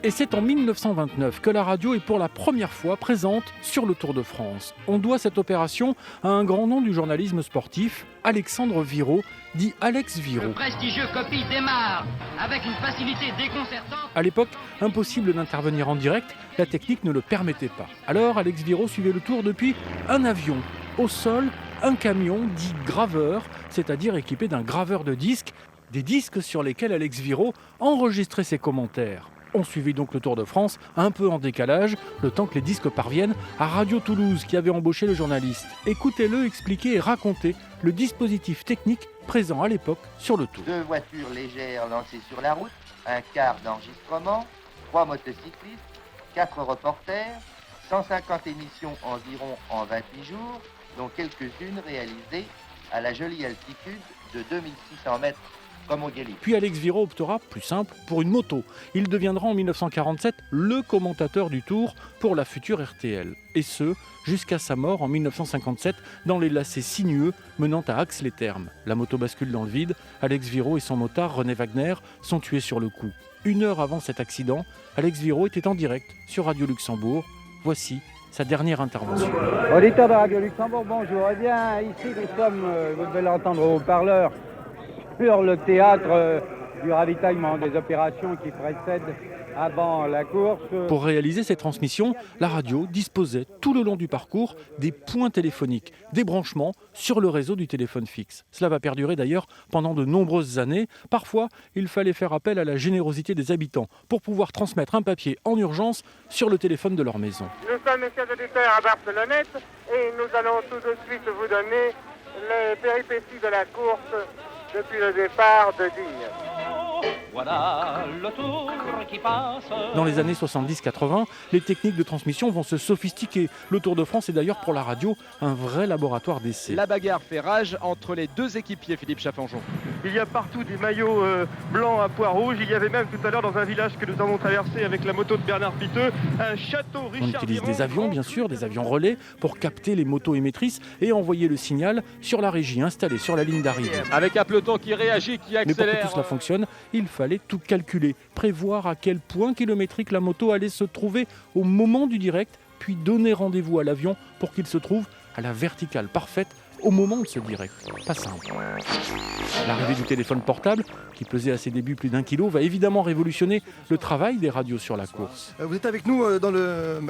Et c'est en 1929 que la radio est pour la première fois présente sur le Tour de France. On doit cette opération à un grand nom du journalisme sportif, Alexandre Virault, dit Alex Virault. Le prestigieux copie démarre avec une facilité déconcertante. À l'époque, impossible d'intervenir en direct, la technique ne le permettait pas. Alors Alex Virault suivait le Tour depuis un avion. Au sol, un camion dit graveur, c'est-à-dire équipé d'un graveur de disques, des disques sur lesquels Alex Virault enregistrait ses commentaires. On suivit donc le Tour de France, un peu en décalage, le temps que les disques parviennent à Radio Toulouse qui avait embauché le journaliste. Écoutez-le expliquer et raconter le dispositif technique présent à l'époque sur le Tour. 2 voitures légères lancées sur la route, un quart d'enregistrement, 3 motocyclistes, 4 reporters, 150 émissions environ en 28 jours, dont quelques-unes réalisées à la jolie altitude de 2600 mètres. Puis Alex Virault optera, plus simple, pour une moto. Il deviendra en 1947 le commentateur du Tour pour la future RTL. Et ce, jusqu'à sa mort en 1957 dans les lacets sinueux menant à Ax-les-Thermes. La moto bascule dans le vide, Alex Virault et son motard René Wagner sont tués sur le coup. 1 heure avant cet accident, Alex Virault était en direct sur Radio Luxembourg. Voici sa dernière intervention. Auditeur de Radio Luxembourg, bonjour. Eh bien, ici nous sommes, vous devez l'entendre au haut-parleur, sur le théâtre du ravitaillement des opérations qui précèdent avant la course. Pour réaliser ces transmissions, la radio disposait tout le long du parcours des points téléphoniques, des branchements sur le réseau du téléphone fixe. Cela va perdurer d'ailleurs pendant de nombreuses années. Parfois, il fallait faire appel à la générosité des habitants pour pouvoir transmettre un papier en urgence sur le téléphone de leur maison. Nous sommes, messieurs auditeurs, à Barcelonnette et nous allons tout de suite vous donner les péripéties de la course depuis le départ de Digne. Voilà le tour qui passe. Dans les années 70-80, les techniques de transmission vont se sophistiquer. Le Tour de France est d'ailleurs pour la radio un vrai laboratoire d'essai. La bagarre fait rage entre les 2 équipiers, Philippe Chaffanjon. Il y a partout des maillots blancs à pois rouges. Il y avait même tout à l'heure dans un village que nous avons traversé avec la moto de Bernard Piteux, un château Richard. On utilise des avions, bien sûr, des avions relais, pour capter les motos émettrices et envoyer le signal sur la régie installée sur la ligne d'arrivée. Avec un peloton qui réagit, qui accélère. Mais pour que tout cela fonctionne, il fallait tout calculer, prévoir à quel point kilométrique la moto allait se trouver au moment du direct, puis donner rendez-vous à l'avion pour qu'il se trouve à la verticale parfaite au moment de ce direct. Pas simple. L'arrivée du téléphone portable, qui pesait à ses débuts plus d'1 kilo, va évidemment révolutionner le travail des radios sur la course. Vous êtes avec nous dans le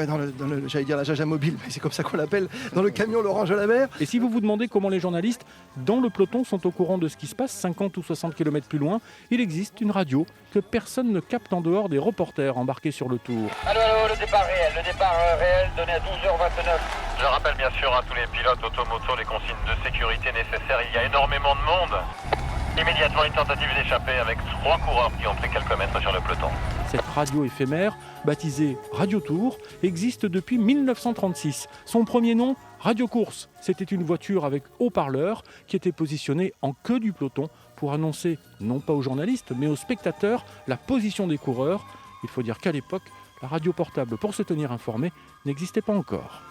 j'allais dire la Jaja Mobile, mais c'est comme ça qu'on l'appelle, dans le camion l'Orange à la mer. Et si vous vous demandez comment les journalistes dans le peloton sont au courant de ce qui se passe 50 ou 60 km plus loin, il existe une radio que personne ne capte en dehors des reporters embarqués sur le Tour. Allô, le départ réel donné à 12h29. Je rappelle bien sûr à tous les pilotes automoto les consignes de sécurité nécessaires. Il y a énormément de monde. Immédiatement une tentative d'échapper avec 3 coureurs qui ont pris quelques mètres sur le peloton. Cette radio éphémère, baptisée Radio Tour, existe depuis 1936. Son premier nom, Radio Course. C'était une voiture avec haut-parleur qui était positionnée en queue du peloton pour annoncer, non pas aux journalistes, mais aux spectateurs, la position des coureurs. Il faut dire qu'à l'époque, la radio portable pour se tenir informé n'existait pas encore.